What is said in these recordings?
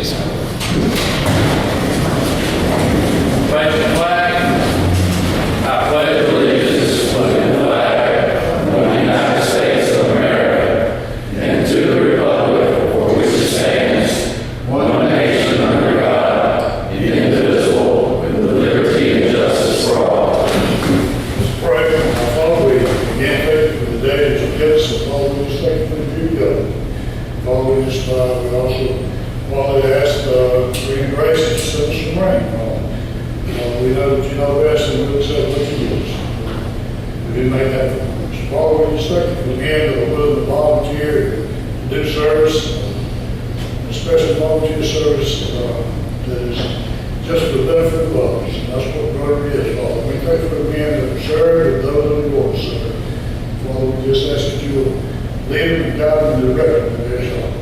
please. Pledge the flag. I pledge allegiance to the flag of the United States of America and to the republic for which it stands, one nation under God, indivisible, with liberty and justice for all. Let's pray. Our Father, we again thank you for the day that you give us, and Father, we just thank you for the beauty of it. Father, we just we also want to ask for your grace to send us some rain, Father. We know that you know best, and we'll accept what you give us. We didn't make that for us. Father, we just thank you again for the willing to volunteer to do service, especially volunteer service that is just for the benefit of others. And that's what Rotary is, Father. We thank you for the men that serve and those that we want to serve. Father, we just ask that you will lead them and guide them and direct them to their jobs.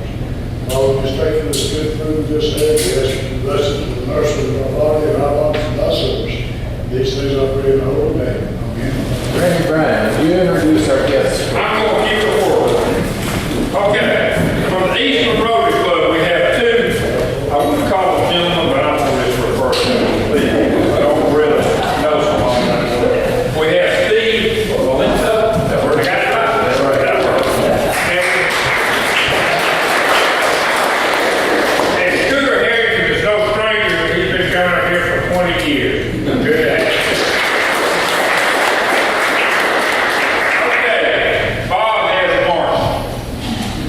Father, we just thank you for this good food we just had. We ask you to bless it to the nursery of our body and our lives and our service. These things I pray in the holy name. Amen. Randy Bryan, you introduce our guests. I'm going to keep it forward. Okay, from the Eastern Rotary Club, we have two, I wouldn't call them gentlemen, but I'm going to just refer to them. I don't really know someone. We have Steve Valento. I got it right. That's right. That works. And Scooter Harrington is no stranger. He's been coming up here for 20 years. Good day.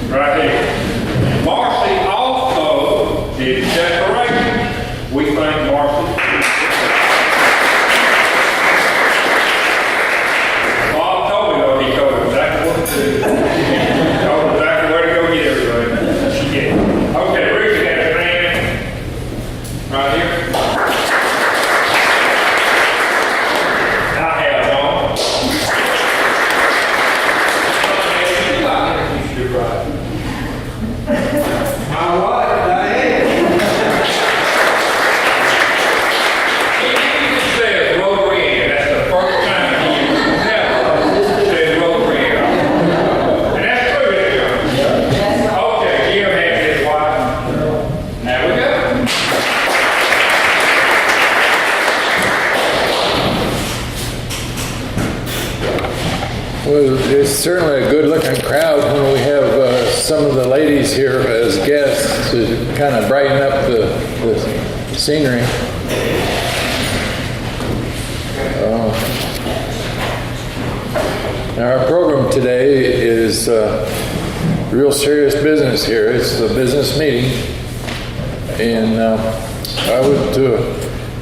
Right here. Marcy also did decoration. We thank Marcy. Bob told me though, he told her exactly what to do. He told her exactly where to go get everything. She did. Okay, Richard has a hand right here. I have one. You're right. My wife, Diane. He says Rotary Inn. That's the first time he ever said Rotary Inn. And that's true, isn't it? Okay, Jim has his wife. There we go. Well, it's certainly a good-looking crowd when we have some of the ladies here as guests to kind of brighten up the scenery. Our program today is real serious business here. It's a business meeting, and I would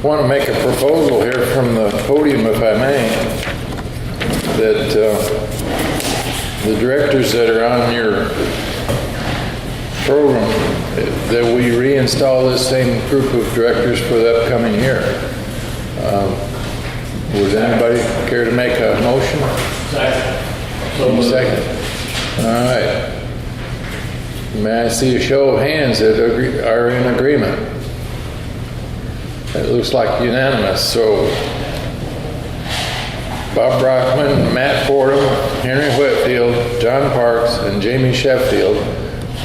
want to make a proposal here from the podium, if I may, that the directors that are on your program, that we reinstall this same group of directors for the upcoming year. Would anybody care to make a motion? Second. All right. May I see a show of hands that are in agreement? It looks like unanimous, so Bob Brockman, Matt Fordham, Henry Whitfield, John Parks, and Jamie Sheffield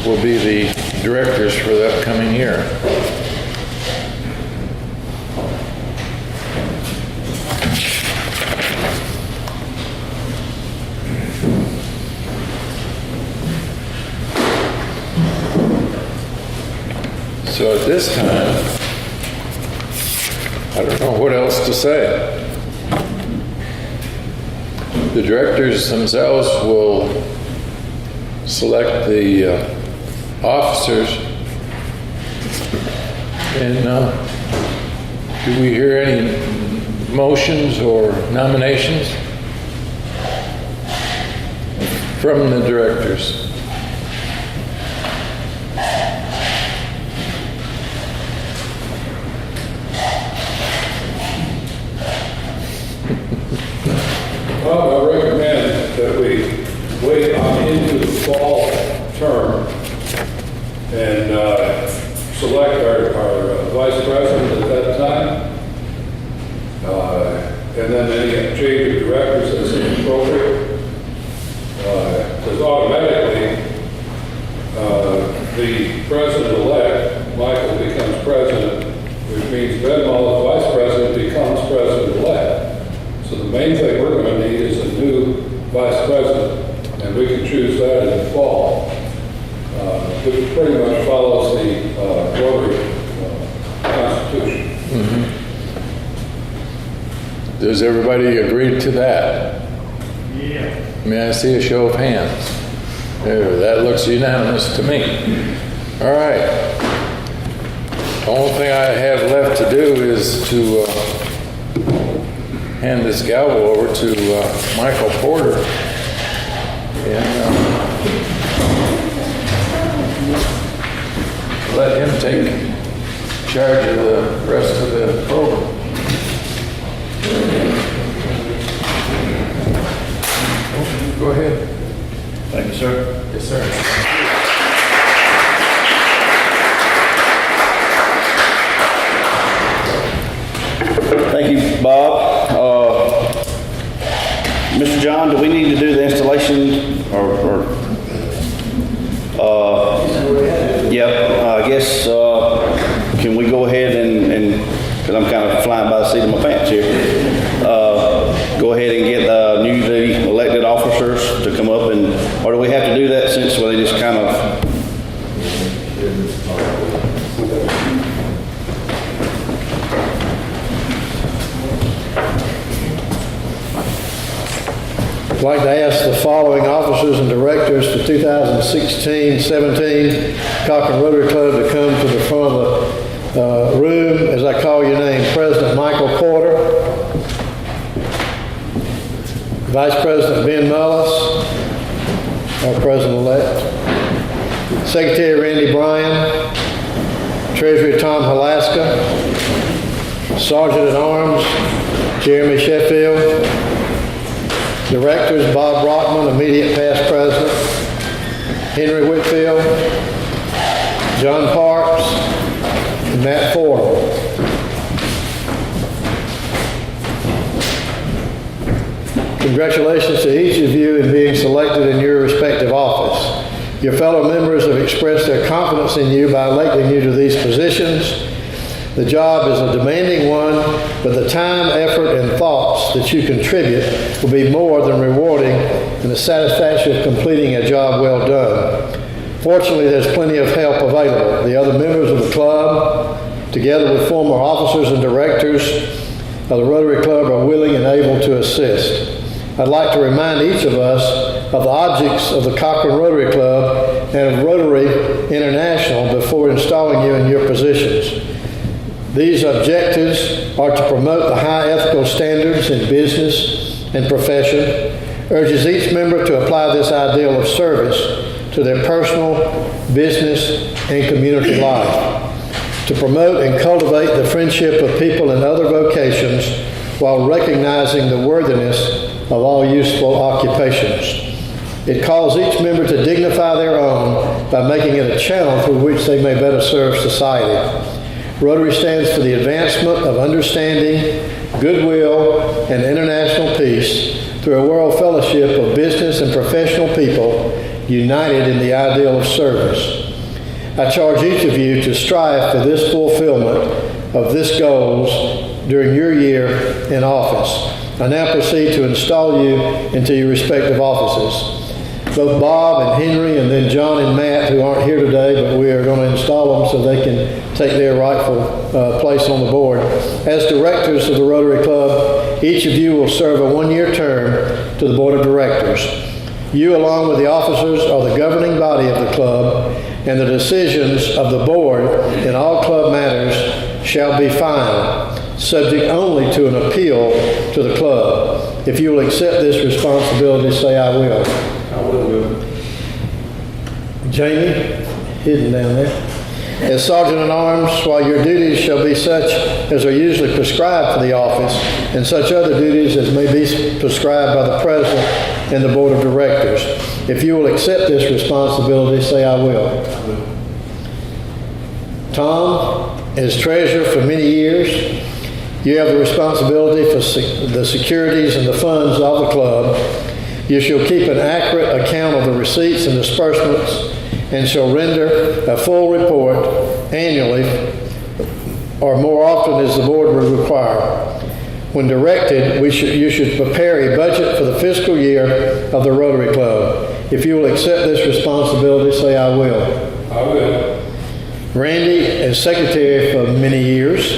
will be the directors for the upcoming year. So at this time, I don't know what else to say. The directors themselves will select the officers. And do we hear any motions or nominations from the directors? Well, I recommend that we wait on into the fall term and select our vice president at that time. And then any change of directors as appropriate. Because automatically, the president-elect, Michael B. means Ben Mullins, vice president, becomes president-elect. So the main thing we're going to need is a new vice president, and we can choose that in the fall, which pretty much follows the Rotary Constitution. Does everybody agree to that? Yeah. May I see a show of hands? There, that looks unanimous to me. All right. The only thing I have left to do is to hand this gavel over to Michael Porter. And let him take charge of the rest of the program. Go ahead. Thank you, sir. Yes, sir. Thank you, Bob. Mr. John, do we need to do the installation I guess, can we go ahead and, because I'm kind of flying by the seat of my pants here, go ahead and get the newly elected officers to come up and, or do we have to do that since they just kind of, I'd like to ask the following officers and directors for 2016-17 Cochran Rotary Club to come to the front of the room as I call your name. President Michael Porter, Vice President Ben Mullis, our President-elect, Secretary Randy Bryan, Treasurer Tom Halaska, Sergeant at Arms Jeremy Sheffield, Directors Bob Rockman, immediate past president, Henry Whitfield, John Parks, and Matt Ford. Congratulations to each of you in being selected in your respective office. Your fellow members have expressed their confidence in you by electing you to these positions. The job is a demanding one, but the time, effort, and thoughts that you contribute will be more than rewarding in the satisfaction of completing a job well done. Fortunately, there's plenty of help available. The other members of the club, together with former officers and directors of the Rotary Club, are willing and able to assist. I'd like to remind each of us of the objects of the Cochran Rotary Club and of Rotary International before installing you in your positions. These objectives are to promote the high ethical standards in business and profession, urges each member to apply this ideal of service to their personal, business, and community life, to promote and cultivate the friendship of people in other vocations while recognizing the worthiness of all useful occupations. It calls each member to dignify their own by making it a channel through which they may better serve society. Rotary stands for the advancement of understanding, goodwill, and international peace through a world fellowship of business and professional people united in the ideal of service. I charge each of you to strive for this fulfillment of this goals during your year in office. I now proceed to install you into your respective offices. Both Bob and Henry and then John and Matt, who aren't here today, but we are going to install them so they can take their rightful place on the board. As directors of the Rotary Club, each of you will serve a one-year term to the board of directors. You, along with the officers, are the governing body of the club, and the decisions of the board in all club matters shall be final, subject only to an appeal to the club. If you will accept this responsibility, say, "I will." I will. Jamie, hidden down there. As Sergeant at Arms, while your duties shall be such as are usually prescribed for the office, and such other duties as may be prescribed by the President and the Board of Directors. If you will accept this responsibility, say, "I will." Tom, as treasurer for many years, you have the responsibility for the securities and the funds of the club. You shall keep an accurate account of the receipts and disbursements and shall render a full report annually or more often as the board would require. When directed, you should prepare a budget for the fiscal year of the Rotary Club. If you will accept this responsibility, say I will. I will. Randy, as secretary for many years,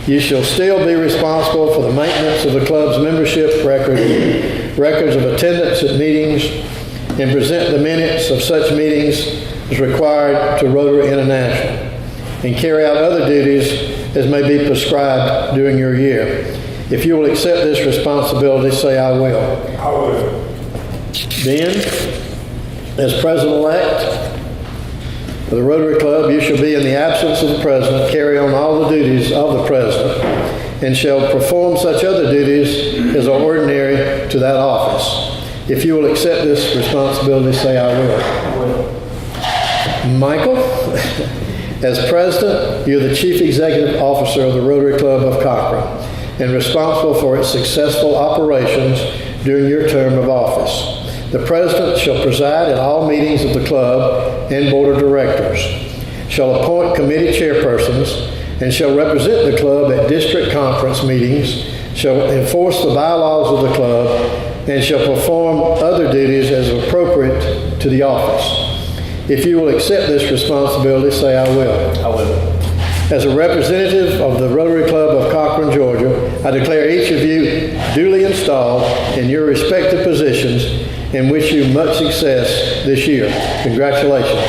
you shall still be responsible for the maintenance of the club's membership records of attendance at meetings, and present the minutes of such meetings as required to Rotary International, and carry out other duties as may be prescribed during your year. If you will accept this responsibility, say I will. I will. Ben, as president-elect of the Rotary Club, you shall be, in the absence of the president, carry on all the duties of the president, and shall perform such other duties as are ordinary to that office. If you will accept this responsibility, say I will. Michael, as president, you're the chief executive officer of the Rotary Club of Cochran and responsible for its successful operations during your term of office. The president shall preside at all meetings of the club and board of directors, shall appoint committee chairpersons, and shall represent the club at district conference meetings, shall enforce the bylaws of the club, and shall perform other duties as appropriate to the office. If you will accept this responsibility, say I will. I will. As a representative of the Rotary Club of Cochran, Georgia, I declare each of you duly installed in your respective positions and wish you much success this year. Congratulations.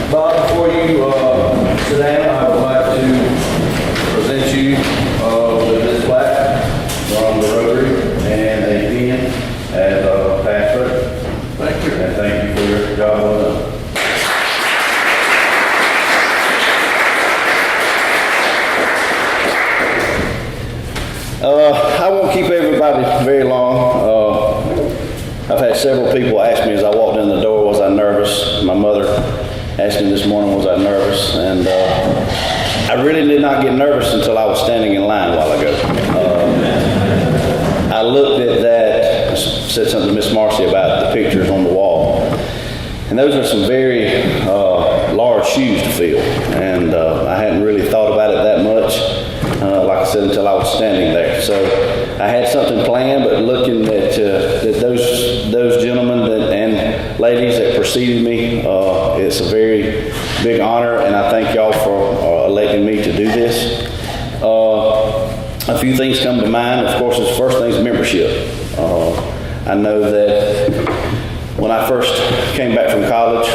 Bob, before you sit down, I would like to present you with this plaque from the Rotary and a pin as a past rep. Thank you. And thank you for your job well done. I won't keep everybody very long. I've had several people ask me as I walked in the door, was I nervous? My mother asked me this morning, was I nervous? And I really did not get nervous until I was standing in line a while ago. I looked at that, I said something to Miss Marcy about the pictures on the wall. And those are some very large shoes to fill. And I hadn't really thought about it that much, like I said, until I was standing there. So I had something planned, but looking at those gentlemen and ladies that preceded me, it's a very big honor, and I thank y'all for electing me to do this. A few things come to mind. Of course, the first thing is membership. I know that when I first came back from college,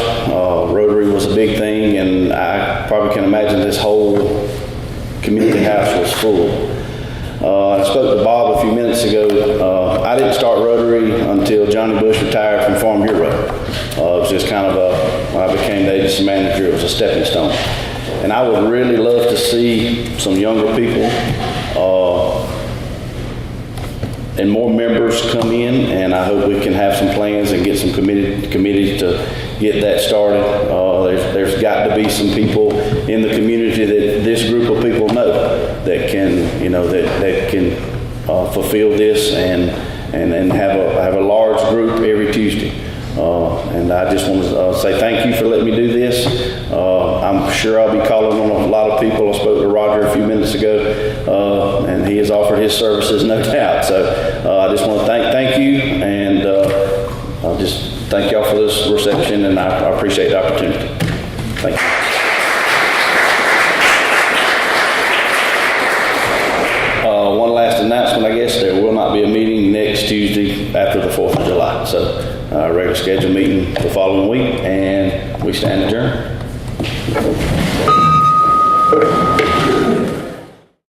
Rotary was a big thing, and I probably can imagine this whole community house was full. I spoke to Bob a few minutes ago. I didn't start Rotary until Johnny Bush retired from Farm Bureau. It was just kind of when I became the agency manager, it was a stepping stone. And I would really love to see some younger people and more members come in, and I hope we can have some plans and get some committees to get that started. There's got to be some people in the community that this group of people know that can, that can fulfill this and have a large group every Tuesday. And I just want to say thank you for letting me do this. I'm sure I'll be calling on a lot of people. I spoke to Roger a few minutes ago, and he has offered his services, no doubt. So I just want to thank you, and I'll just thank y'all for this reception, and I appreciate the opportunity. Thank you. One last announcement, I guess. There will not be a meeting next Tuesday after the 4th of July. So regular scheduled meeting the following week, and we stand adjourned.